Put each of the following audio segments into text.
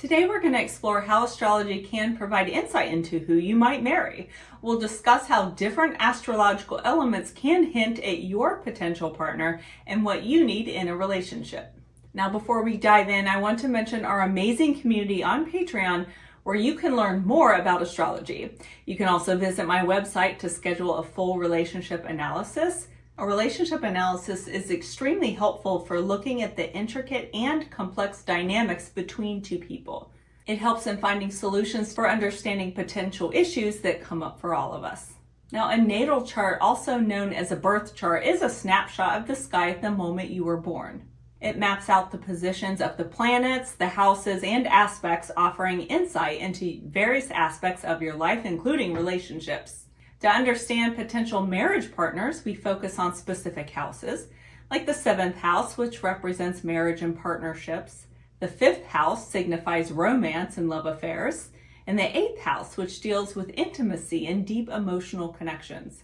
Today we're going to explore how astrology can provide insight into who you might marry. We'll discuss how different astrological elements can hint at your potential partner and what you need in a relationship. Now before we dive in, I want to mention our amazing community on Patreon where you can learn more about astrology. You can also visit my website to schedule a full relationship analysis. A relationship analysis is extremely helpful for looking at the intricate and complex dynamics between two people. It helps in finding solutions for understanding potential issues that come up for all of us. Now, a natal chart, also known as a birth chart, is a snapshot of the sky at the moment you were born. It maps out the positions of the planets, the houses, and aspects, offering insight into various aspects of your life, including relationships. To understand potential marriage partners, we focus on specific houses, like the 7th house, which represents marriage and partnerships. The 5th house signifies romance and love affairs, and the 8th house, which deals with intimacy and deep emotional connections.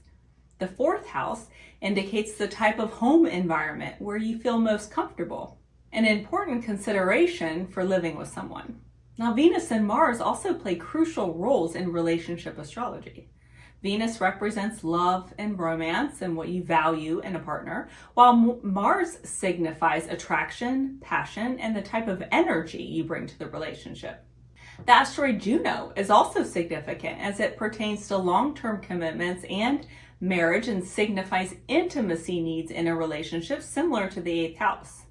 The 4th house indicates the type of home environment where you feel most comfortable, an important consideration for living with someone. Now, Venus and Mars also play crucial roles in relationship astrology. Venus represents love and romance and what you value in a partner, while Mars signifies attraction, passion, and the type of energy you bring to the relationship. The asteroid Juno is also significant as it pertains to long-term commitments and marriage and signifies intimacy needs in a relationship similar to the 8th house.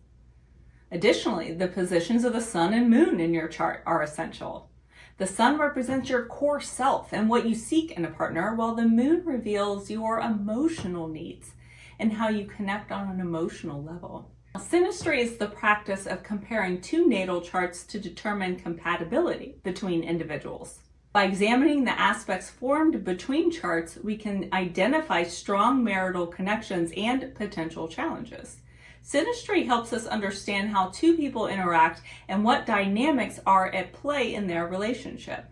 Additionally, the positions of the sun and moon in your chart are essential. The sun represents your core self and what you seek in a partner, while the moon reveals your emotional needs and how you connect on an emotional level. Now, Sinistry is the practice of comparing two natal charts to determine compatibility between individuals. By examining the aspects formed between charts, we can identify strong marital connections and potential challenges. Sinistry helps us understand how two people interact and what dynamics are at play in their relationship.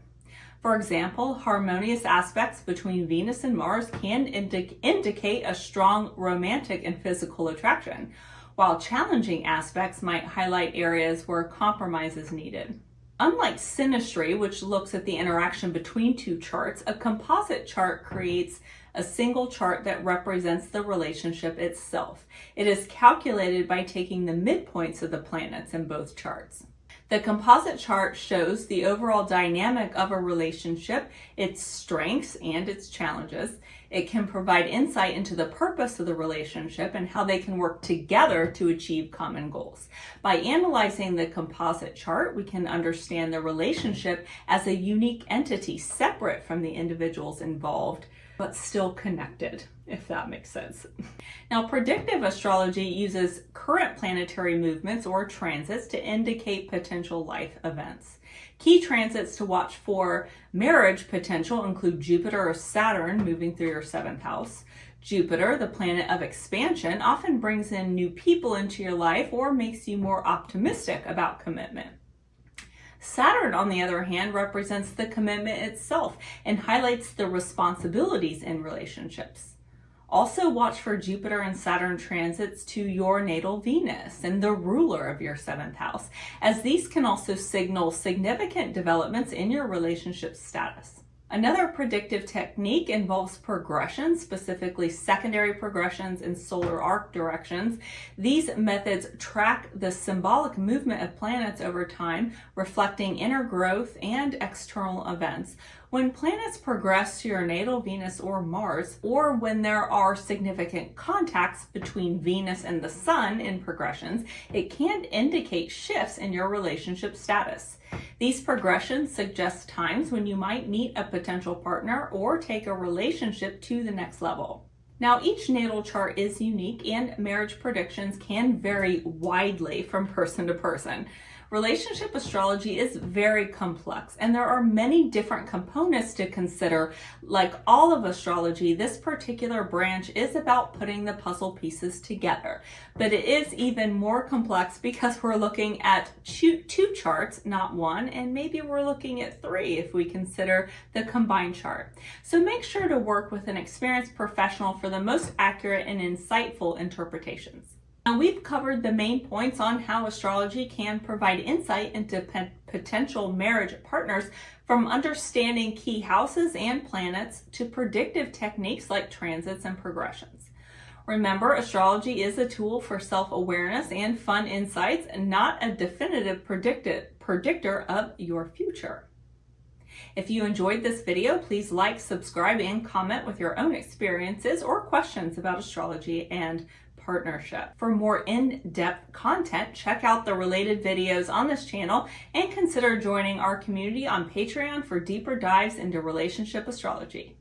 For example, harmonious aspects between Venus and Mars can indicate a strong romantic and physical attraction, while challenging aspects might highlight areas where compromise is needed. Unlike Sinistry, which looks at the interaction between two charts, a composite chart creates a single chart that represents the relationship itself. It is calculated by taking the midpoints of the planets in both charts. The composite chart shows the overall dynamic of a relationship, its strengths and its challenges. It can provide insight into the purpose of the relationship and how they can work together to achieve common goals. By analyzing the composite chart, we can understand the relationship as a unique entity separate from the individuals involved, but still connected, if that makes sense. Now, predictive astrology uses current planetary movements or transits to indicate potential life events. Key transits to watch for marriage potential include Jupiter or Saturn moving through your 7th house. Jupiter, the planet of expansion, often brings in new people into your life or makes you more optimistic about commitment. Saturn, on the other hand, represents the commitment itself and highlights the responsibilities in relationships. Also watch for Jupiter and Saturn transits to your natal Venus and the ruler of your 7th house, as these can also signal significant developments in your relationship status. Another predictive technique involves progressions, specifically secondary progressions and solar arc directions. These methods track the symbolic movement of planets over time, reflecting inner growth and external events. When planets progress to your natal Venus or Mars, or when there are significant contacts between Venus and the Sun in progressions, it can indicate shifts in your relationship status. These progressions suggest times when you might meet a potential partner or take a relationship to the next level. Now, each natal chart is unique and marriage predictions can vary widely from person to person. Relationship astrology is very complex and there are many different components to consider. Like all of astrology, this particular branch is about putting the puzzle pieces together. But it is even more complex because we're looking at two charts, not one, and maybe we're looking at 3 if we consider the combined chart. So make sure to work with an experienced professional for the most accurate and insightful interpretations. Now, we've covered the main points on how astrology can provide insight into potential marriage partners, from understanding key houses and planets to predictive techniques like transits and progressions. Remember, astrology is a tool for self-awareness and fun insights, not a definitive predictor of your future. If you enjoyed this video, please like, subscribe, and comment with your own experiences or questions about astrology and partnership. For more in-depth content, check out the related videos on this channel and consider joining our community on Patreon for deeper dives into relationship astrology.